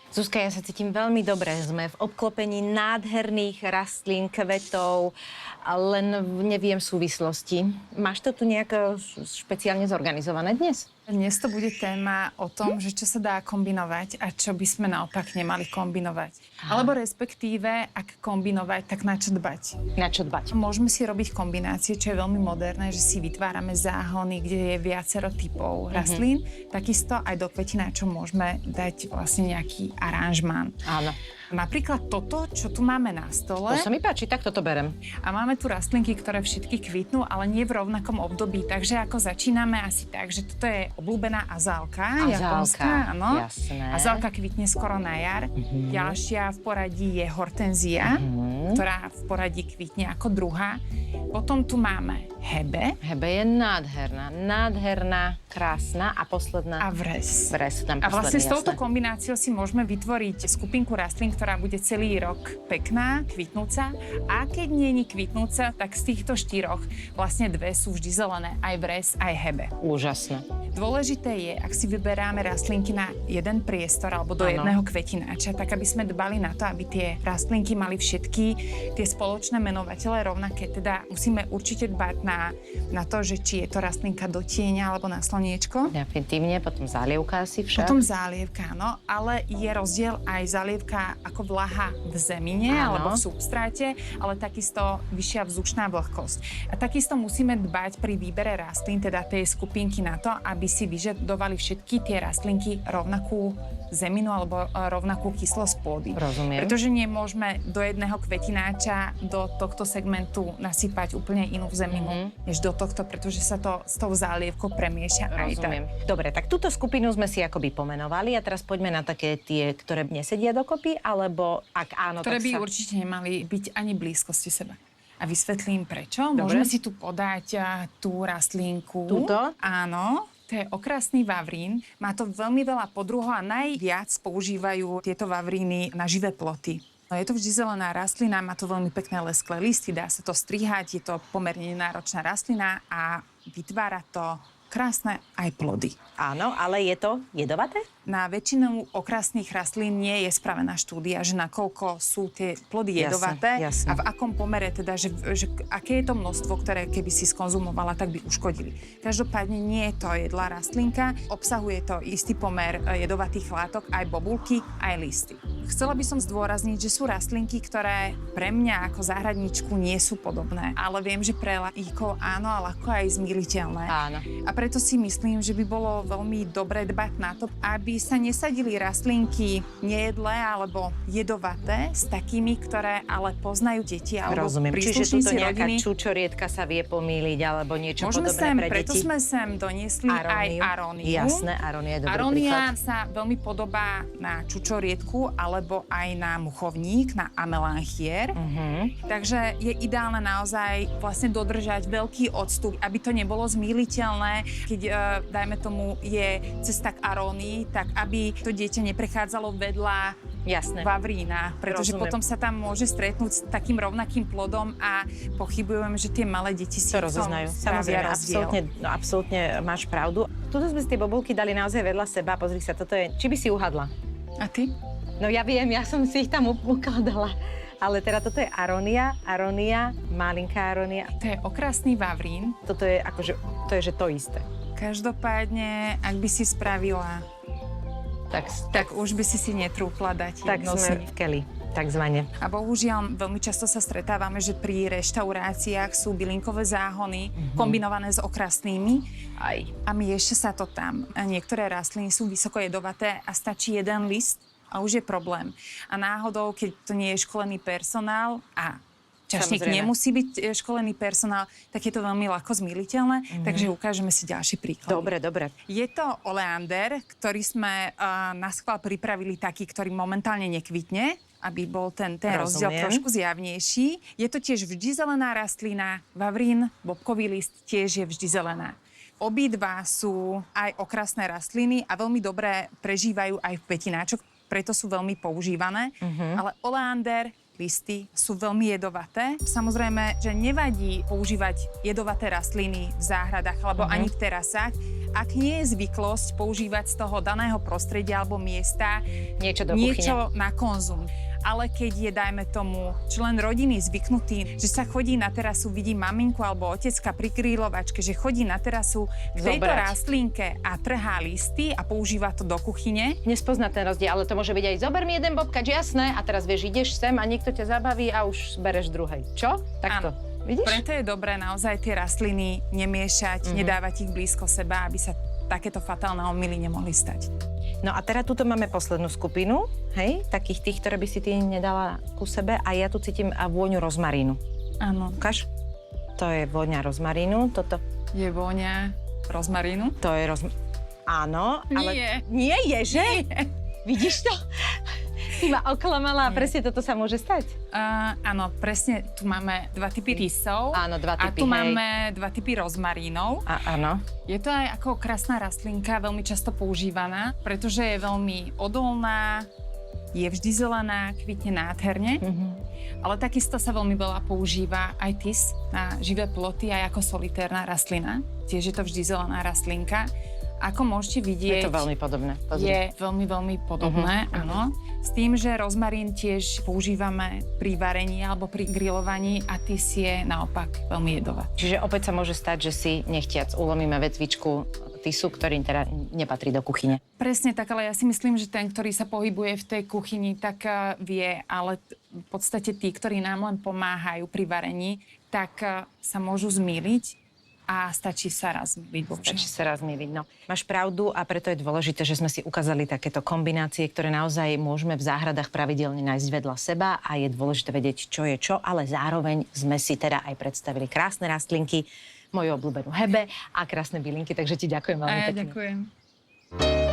Zuzka, ja sa cítim veľmi dobre. Sme v obklopení nádherných rastlín, kvetov, len neviem súvislosti. Máš to tu nejak špeciálne zorganizované dnes? Dnes to bude téma o tom, že čo sa dá kombinovať a čo by sme naopak nemali kombinovať. Alebo respektíve, ak kombinovať, tak na čo dbať. Na čo dbať? Môžeme si robiť kombinácie, čo je veľmi moderné, že si vytvárame záhony, kde je viacero typov rastlín. Takisto aj do kvetináčov môžeme dať vlastne nejaký aranžmán. Áno. Napríklad toto, čo tu máme na stole. To sa mi páči, tak toto berem. A máme tu rastlinky, ktoré všetky kvitnú, ale nie v rovnakom období. Takže ako začíname asi tak, že toto je obľúbená azálka. Japonská, áno. Jasné. Azálka kvitne skoro na jar. Ďalšia v poradí je hortenzia, ktorá v poradí kvitne ako druhá. Potom tu máme hebe. Hebe je nádherná, krásna a posledná. A vres. Vres, tam A posledný, vlastne s touto jasné. kombináciou si môžeme vytvoriť skupinku rastlín, ktorá bude celý rok pekná, kvitnúca. A keď nie je kvitnúca, tak z týchto štyroch vlastne dve sú vždy zelené, aj vres, aj hebe. Úžasné. Dôležité je, ak si vyberáme rastlinky na jeden priestor alebo do jedného kvetináča, tak aby sme dbali na to, aby tie rastlinky mali všetky tie spoločné menovatele rovnaké. Teda musíme určite dbať na to, že či je to rastlinka do tieňa alebo na slniečko. Definitívne, potom zálievka asi však. Potom zálievka, áno, ale je rozdiel aj zálievka ako vlaha v zemine alebo v substráte, ale takisto vyššia vzdušná vlhkosť. A takisto musíme dbať pri výbere rastlín, teda tej skupinky na to, aby si vyžadovali všetky tie rastlinky rovnakú zeminu alebo rovnakú kyslosť pôdy. Rozumiem. Pretože nemôžeme do jedného kvetináča do tohto segmentu nasypať úplne inú zeminu, než do tohto, pretože sa to s tou zálievkou premieša aj tak. Rozumiem. Dobre, tak túto skupinu sme si akoby pomenovali a teraz poďme na také tie, ktoré nesedia dokopy, alebo ak áno, Ktoré tak by sa... určite nemali byť ani blízkosti seba. A vysvetlím prečo. Dobre. Môžeme si tu podať tú rastlinku. Túto? Áno. To je okrasný vavrín. Má to veľmi veľa podruhov a najviac používajú tieto vavríny na živé ploty. No, je to vždy zelená rastlina, má to veľmi pekné lesklé listy, dá sa to strihať, je to pomerne náročná rastlina a vytvára to krásne aj plody. Áno, ale je to jedovaté? Na väčšinu okrasných rastlín nie je spravená štúdia, že nakoľko sú tie plody jedovaté Jasné. a v akom pomere, teda, že aké je to množstvo, ktoré keby si skonzumovala, tak by uškodili. Každopádne nie je to jedlá rastlinka, obsahuje to istý pomer jedovatých látok, aj bobulky, aj listy. Chcela by som zdôrazniť, že sú rastlinky, ktoré pre mňa ako záhradničku nie sú podobné, ale viem, že pre laikov áno, ale ako aj zmieriteľné. Áno. A preto si myslím, že by bolo veľmi dobre dbať na to, aby sa nesadili rastlinky nejedlé alebo jedovaté s takými, ktoré ale poznajú deti alebo Rozumiem. Čiže príslušníci tuto nejaká rodiny. čučorietka sa vie pomýliť alebo niečo Môžeme podobné sem, pre preto deti. sme sem doniesli aj aróniu. Jasné, arónia je dobrý Arónia príklad. sa veľmi podobá na čučoriedku alebo aj na muchovník, na amelanchier. Takže je ideálne naozaj vlastne dodržať veľký odstup, aby to nebolo zmýliteľné. Keď, dajme tomu, je cesta k arónii, tak aby to dieťa neprechádzalo vedľa Jasné. vavrína, pretože Rozumiem. potom sa tam môže stretnúť s takým rovnakým plodom a pochybujem, že tie malé deti si To v tom rozoznajú. spravia Samozrejme, rozdiel. absolútne máš pravdu. Tuto sme si tie bobulky dali naozaj vedľa seba. Pozri sa, toto je... Či by si uhadla? A ty? No ja viem, ja som si ich tam ukladala. Ale teda toto je arónia, malinká arónia. To je okrasný vavrín. Toto je akože, to je že to isté. Každopádne, ak by si spravila, tak už by si netrúfla dať Tak jedno z sme nich. v keli, takzvané. A bohužiaľ, veľmi často sa stretávame, že pri reštauráciách sú bylinkové záhony kombinované s okrasnými Aj. a mieša sa to tam. A niektoré rastliny sú vysoko jedovaté a stačí jeden list a už je problém. A náhodou, keď to nie je školený personál a čašník Samozrejme. nemusí byť školený personál, tak je to veľmi ľahko zmieliteľné, takže ukážeme si ďalší príklad. Dobre. Je to oleander, ktorý sme na schvál pripravili taký, ktorý momentálne nekvitne, aby bol ten rozdiel Rozumiem. trošku zjavnejší. Je to tiež vždy zelená rastlina, vavrín, bobkový list tiež je vždy zelená. Obidva sú aj okrasné rastliny a veľmi dobre prežívajú aj v kvetináčoch, preto sú veľmi používané. Ale oleander, listy sú veľmi jedovaté. Samozrejme, že nevadí používať jedovaté rastliny v záhradách alebo ani v terasách, Ak nie je zvyklosť používať z toho daného prostredia alebo miesta Niečo do kuchyne. niečo na konzum. Ale keď je, dajme tomu, člen rodiny zvyknutý, že sa chodí na terasu, vidí maminku alebo otecka pri grilovačke, že chodí na terasu k tejto Zobrať. rastlinke a trhá listy a používa to do kuchyne, Nespozná ten rozdiel, ale to môže byť aj zober mi jeden bobkač, jasné, a teraz vieš, ideš sem a niekto ťa zabaví a už bereš druhej. Čo? Takto. Vidíš? preto je dobré naozaj tie rastliny nemiešať, nedávať ich blízko seba, aby sa takéto fatálne omyly nemohli stať. No a teraz tuto máme poslednú skupinu, hej, takých tých, ktoré by si ty nedala ku sebe a ja tu cítim vôňu rozmarínu. Áno. Ukáž? To je vôňa rozmarínu, toto, Je vôňa rozmarínu? to je Áno, ale... Nie. Nie je, že? Vidíš to? Ty ma oklamala a presne toto sa môže stať. Áno, presne, tu máme dva typy rysov. Áno, dva A typy, tu hej. máme dva typy rozmarínov. Áno. Je to aj ako krásna rastlinka, veľmi často používaná, pretože je veľmi odolná, je vždy zelená, kvitne nádherne, ale takisto sa veľmi veľa používa aj tis na živé ploty, aj ako solitérna rastlina. Tiež je to vždy zelená rastlinka. Ako môžete vidieť, Je to veľmi podobné. Pozri. je veľmi, veľmi podobné, áno. S tým, že rozmarín tiež používame pri varení alebo pri grillovaní a tis je naopak veľmi jedová. Čiže opäť sa môže stať, že si nechtiac ulomíme vetvičku tisu, ktorý teda nepatrí do kuchyne. Presne tak, ale ja si myslím, že ten, ktorý sa pohybuje v tej kuchyni, tak vie, ale v podstate tí, ktorí nám len pomáhajú pri varení, tak sa môžu zmýliť a stačí sa raz zmýliť. Stačí sa raz myliť, no. Máš pravdu a preto je dôležité, že sme si ukázali takéto kombinácie, ktoré naozaj môžeme v záhradách pravidelne nájsť vedľa seba a je dôležité vedieť, čo je čo, ale zároveň sme si teda aj predstavili krásne rastlinky, moju obľúbenú hebe a krásne bylinky, takže ti ďakujem veľmi pekne. Ďakujem.